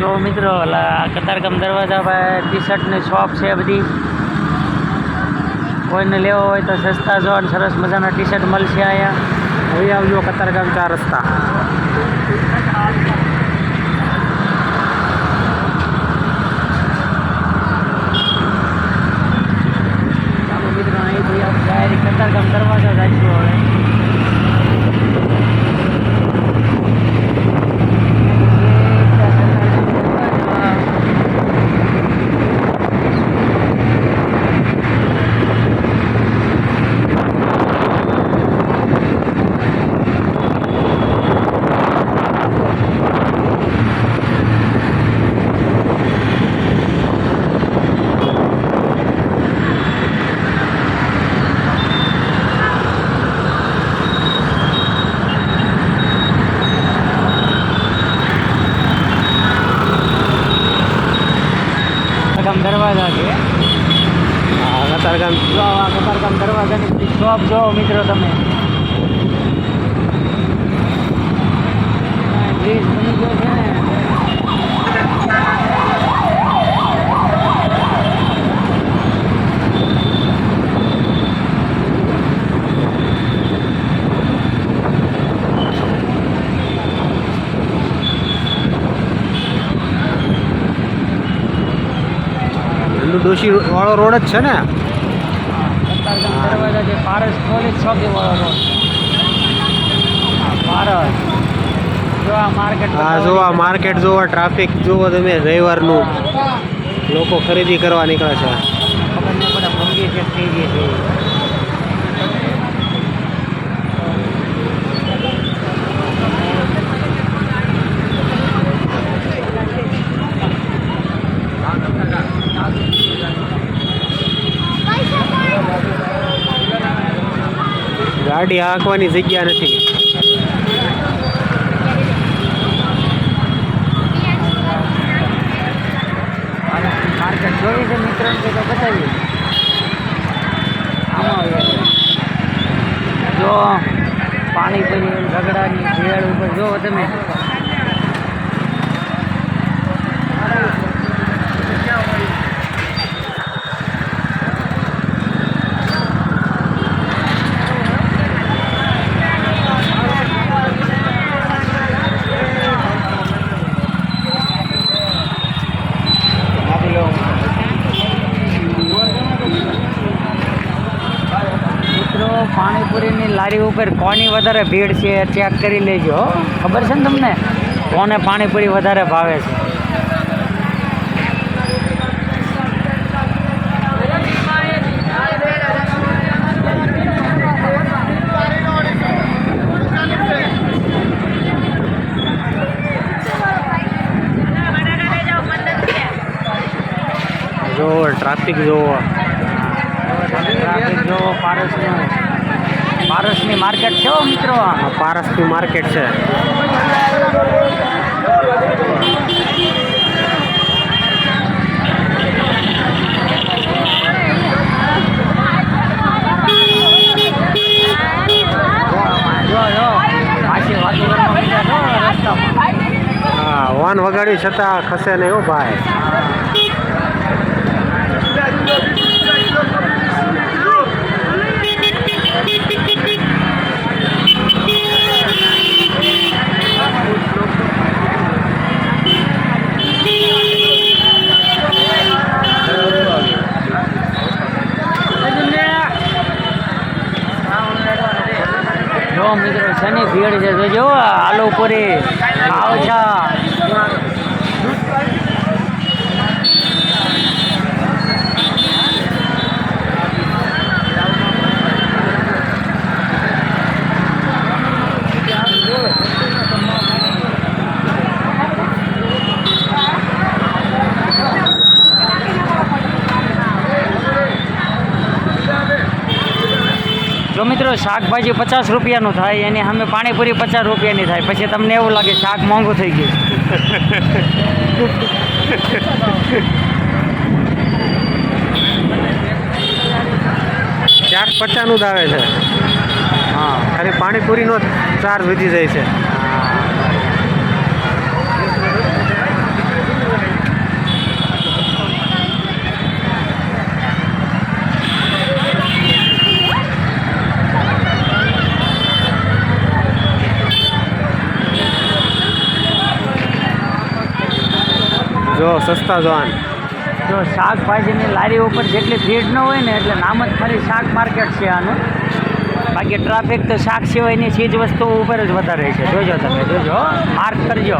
જો મિત્રો કતારગામ દરવાજા પર ટી શર્ટની શોપ છે બધી. કોઈને લેવો હોય તો સસ્તા જો અને સરસ મજાના ટી શર્ટ મળશે અહીંયા. હવે આવજો કતારગામ 4 રસ્તા. મિત્રો અહીંથી આપણે કતારગામ દરવાજા જઈશું હવે. દરવાજા છે કતારગામ જો આ કતારગામ દરવાજાની શોપ જો મિત્રો તમે. બ્રિજ બની ગયો છે ને. ડોશી વાળો રોડ જ છે ને. કતારગામ દરવાજા જે પારસ પોલીસ ચોકી વાળો રોડ. પારસ જો આ માર્કેટ. હા જો આ માર્કેટ જોવો, ટ્રાફિક જોવો તમે. રવિવારનું લોકો ખરીદી કરવા નીકળે છે. ખબર નહીં પડે મંગી છે થઈ ગઈ છે. ગાડી હાંકવાની જગ્યા નથી. માર્કેટ જોઈ છે મિત્રોને તો બતાવીએ. આમાં જો પાણીપુરી રગડાની ભેળ ઉપર જો તમે. પાણીપુરીની લારી ઉપર કોની વધારે ભીડ છે ચેક કરી લેજો. ખબર છે ને તમને કોને પાણીપુરી વધારે ભાવે છે? જો ટ્રાફિક જોવો. ટ્રાફિક જો પારસની માર્કેટ છે મિત્રો. પારસની માર્કેટ છે. હા વાન વગાડી છતાં ખસે નહીં હો ભાઈ. જો મિત્રો શની ભીડ છે જોજો. આલુપુરી આવછા જો મિત્રો શાકભાજી 50 રૂપિયાનું થાય એની સામે પાણીપુરી 50 રૂપિયાની થાય. પછી તમને એવું લાગે શાક મોંઘું થઈ ગયું. 4.50નું જ આવે છે. હા ખાલી પાણીપુરીનો ચાર્જ વધી જાય છે. જો સસ્તા જોવાન. જો શાકભાજીની લારી ઉપર જેટલી ભીડ ન હોય ને એટલે નામ જ ખાલી શાક માર્કેટ છે આનું. બાકી ટ્રાફિક તો શાક સિવાયની ચીજ વસ્તુઓ ઉપર જ વધારે છે. જોજો તમે જોજો માર્ક કરજો.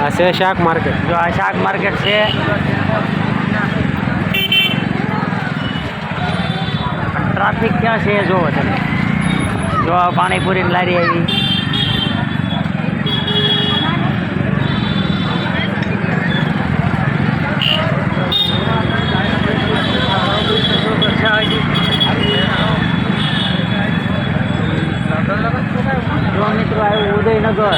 આ છે શાક માર્કેટ. જો આ શાક માર્કેટ છે. ટ્રાફિક ક્યાં છે એ જોવો તમે. જો આ પાણીપુરીની લારી આવી. જો મિત્રો આવ્યું ઉદયનગર.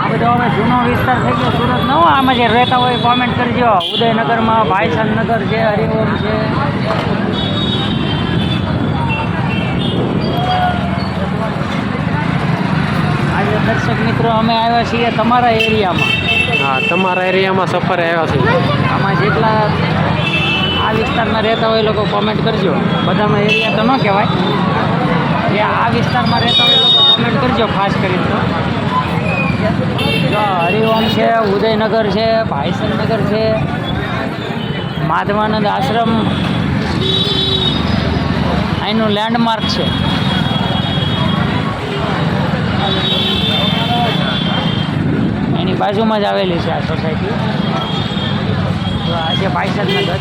આ બધો હવે જૂનો વિસ્તાર થઈ ગયો સુરત નો. આમાં જે રહેતા હોય કોમેન્ટ કરજો. ઉદયનગરમાં ભાઈસનગર છે, હરિઓમ છે. આજે દર્શક મિત્રો અમે આવ્યા છીએ તમારા એરિયામાં. હા, તમારા એરિયામાં સફરે આવ્યા છે. આમાં જેટલા આ વિસ્તારમાં રહેતા હોય એ લોકો કોમેન્ટ કરજો. બધાનો એરિયા તો ન કહેવાય. જે આ વિસ્તારમાં રહેતા હોય એ લોકો કોમેન્ટ કરજો ખાસ કરીને. તો જો હરિઓમ છે, ઉદયનગર છે, ભાઈસરનગર છે, માધવાનંદ આશ્રમ અહીંનું લેન્ડમાર્ક છે. એની બાજુમાં જ આવેલી છે આ સોસાયટી. તો આ છે ભાઈસરનગર.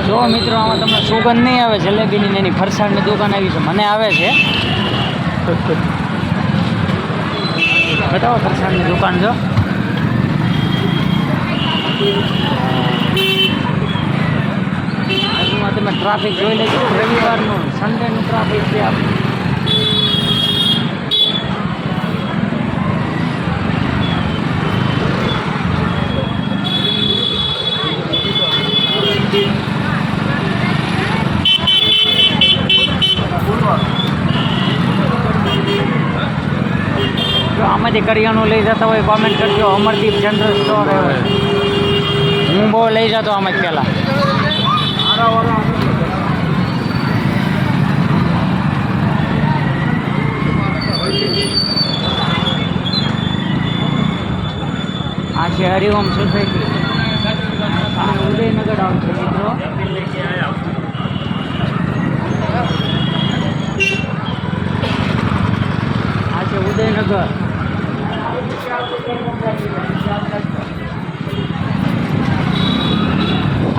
જો મિત્રો આમાં તમને સુગંધ નહીં આવે જલેબીની ને એની ફરસાણની દુકાન આવી છે. મને આવે છે. બતાવો ફરસાણની દુકાન. જો આજુમાં તમે ટ્રાફિક જોઈ લેજો. રવિવારનું સન્ડેનું ટ્રાફિક છે આપણે. જો આમાંથી કરિયાણું લઈ જતા હોય કોમેન્ટ કરજો. અમરદીપ જનરલ સ્ટોર હોય. હું બહુ લઈ જતો આમાં જ પહેલાં. આ છે હરિઓમ સોસાયટી. ઉદયનગર આવશે મિત્રો. આ છે ઉદયનગર.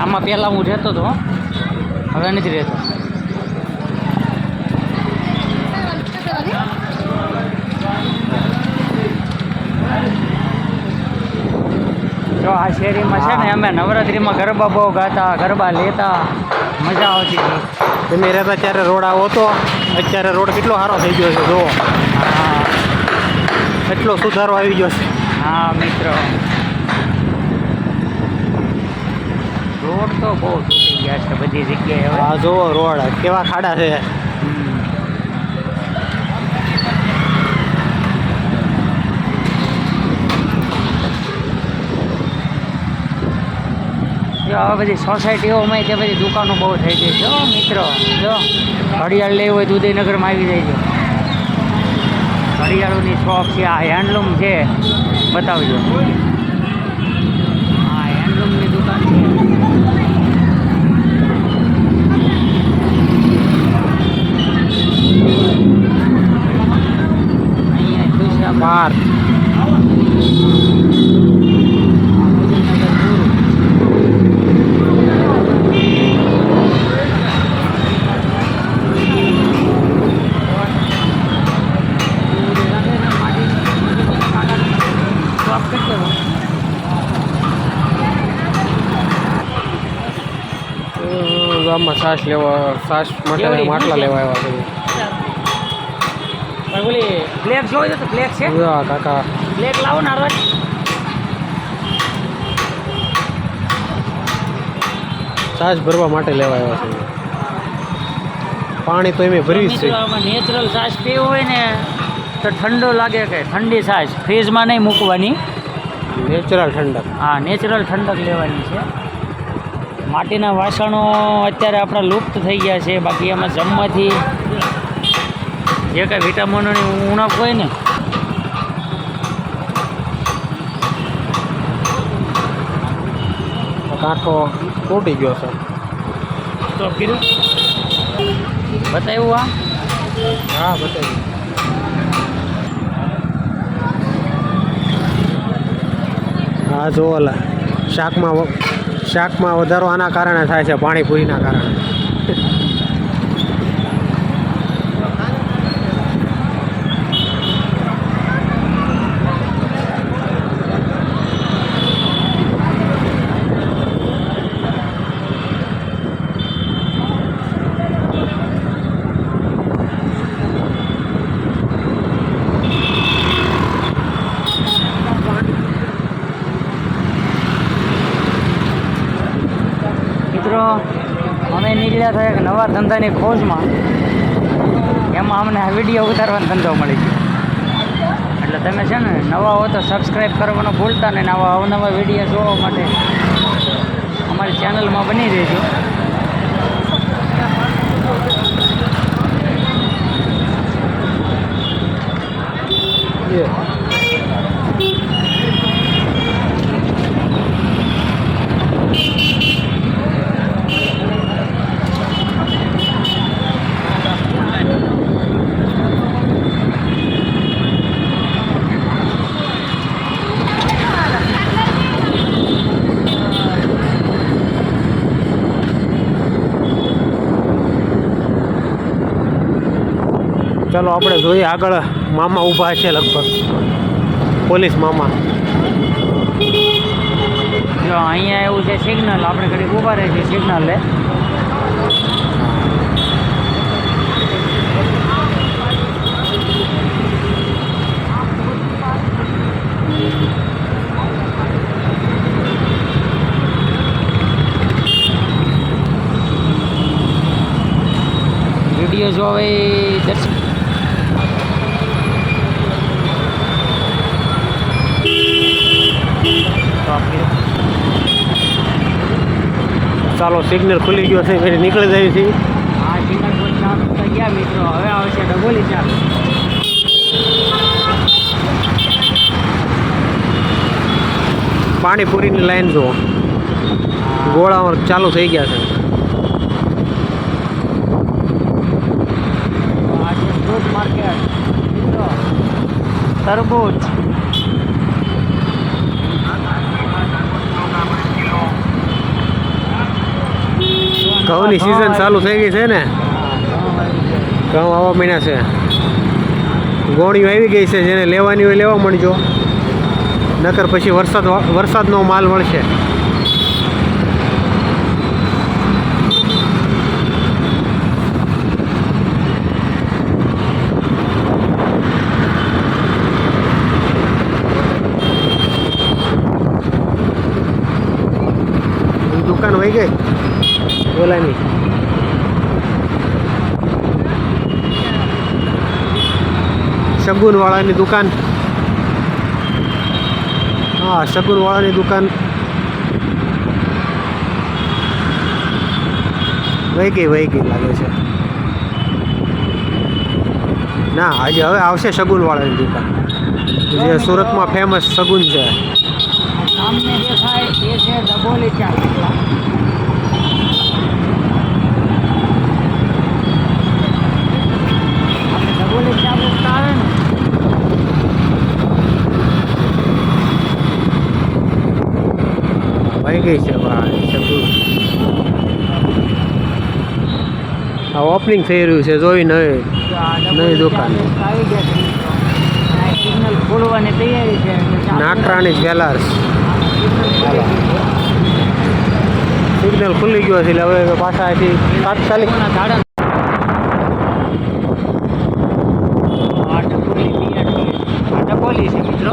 આમાં પહેલાં હું રહેતો હતો, હવે નથી રહેતો. જો આ શેરીમાં છે ને અમે નવરાત્રિમાં ગરબા બહુ ગાતા, ગરબા લેતા, મજા આવતી હતી. તમે રહેતા ત્યારે રોડ આવો હતો. અત્યારે રોડ કેટલો સારો થઈ ગયો છે. જુઓ, હા એટલો સુધારો આવી ગયો છે. હા મિત્રો, રોડ તો બહુ તૂટી ગયા છે બધી જગ્યાએ હવે. આ જુઓ રોડ કેવા ખાડા છે. જો હવે બધી સોસાયટીઓમાં તે બધી દુકાનો બહુ થઈ ગઈ છે મિત્રો. જો ઘડિયાળ લેવી હોય તો ઉદયનગરમાં આવી જાય છે. ઘડિયાળોની શોપ છે. આ હેન્ડલૂમ છે, બતાવજો. હા, હેન્ડલૂમની દુકાન છે. અહીંયા ખુશા બાર ગામમાં સાસ માટે માટલા લેવા આવ્યા ઓલી બ્લેક જોઈ તો બ્લેક છે. છે. કાકા બ્લેક લાવો ને હારવા. સાસ ભરવા માટે લેવા આવ્યા છે. પાણી તો એમ ભરી જ છે. મિત્રો આમાં નેચરલ છાશ પીવું હોય ને તો ઠંડો લાગે કે ઠંડી છાશ ફ્રીજમાં નહીં મૂકવાની. નેચરલ ઠંડક. હા નેચરલ ઠંડક લેવાની છે. માટીના વાસણો અત્યારે આપણા લુપ્ત થઈ ગયા છે, બાકી એમાં જમવાથી જે કંઈ વિટામિનોની ઉણપ હોય ને કાંઠો તૂટી ગયો છે. તો કીધું બતાવ્યું આ હા બતાવી. હા જો ઓલા શાકમાં વધારો આના કારણે થાય છે, પાણીપુરીના કારણે. મિત્રો અમે નીકળ્યા હતા એક નવા ધંધાની ખોજમાં. એમાં અમને આ વિડીયો ઉતારવાનો ધંધો મળી ગયો. એટલે તમે છે ને નવા હો તો સબસ્ક્રાઈબ કરવાનું ભૂલતા નહીં. આવા અવનવા વિડીયો જોવા માટે અમારી ચેનલમાં બની રહેજો. ચાલો આપણે જોઈએ આગળ. મામા ઊભા છે લગભગ, પોલીસ મામા. જો અહીંયા એવું છે સિગ્નલ, આપણે ઘડી ઊભા રહે છે સિગ્નલ લે. વિડીયો જો હવે દર્શક ચાલો સિગ્નલ ખુલી ગયો છે, ફરી નીકળી જાય છે. આ સિગ્નલ પર ચાલુ થઈ ગયા મિત્રો. હવે આવશે ડબોલી ચાલુ. પાણીપુરીની લાઈન જુઓ, ગોળા ચાલુ થઈ ગયા છે. આ છે ફ્રૂટ માર્કેટ મિત્રો. તરબૂચ ઘઉંની સિઝન ચાલુ થઈ ગઈ છે ને. ઘઉં આવા મહિના છે. ગોળીઓ આવી ગઈ છે, જેને લેવાની હોય લેવા મળજો, નકર પછી વરસાદનો માલ મળશે. દુકાન વહી ગઈ ઓલાની. શગુનવાળાની દુકાન. હા શગુનવાળાની દુકાન વહી ગઈ લાગે છે. ના હજી હવે આવશે શગુનવાળાની દુકાન, જે સુરતમાં ફેમસ શગુન છે. સામને દેખાય એ છે ડબોલી ચાલ. ડબોલી ચા પૂછતા આવે ને વહી ગઈ છે ભાઈ શગુન. આ ઓપનિંગ થઈ રહ્યું છે, જોઈ નવી દુકાન. આવી ગયા છે મિત્રો. સિગ્નલ ખોલવાની તૈયારી છે. નાકરાણી જ્વેલર્સ. સિગ્નલ ખુલી ગયો છે એટલે હવે પાછા અહીંથી તાત્કાલિક ડબોલી છે મિત્રો.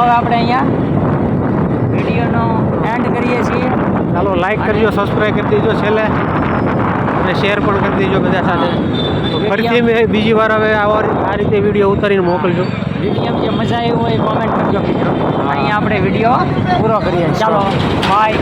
હવે આપણે અહીંયા વિડીયોનો એન્ડ કરીએ છીએ. ચાલો લાઈક કરજો, સબસ્ક્રાઈબ કરી દેજો છેલ્લે, અને શેર પણ કરી દેજો બધા સાથે. તો ફરીથી મેં બીજી વાર હવે આ રીતે વિડીયો ઉતારીને મોકલજો. વિડીયો જે મજા આવી હોય કોમેન્ટ કરજો મિત્રો. અહીંયા આપણે વિડીયો પૂરો કરીએ. ચાલો બાય.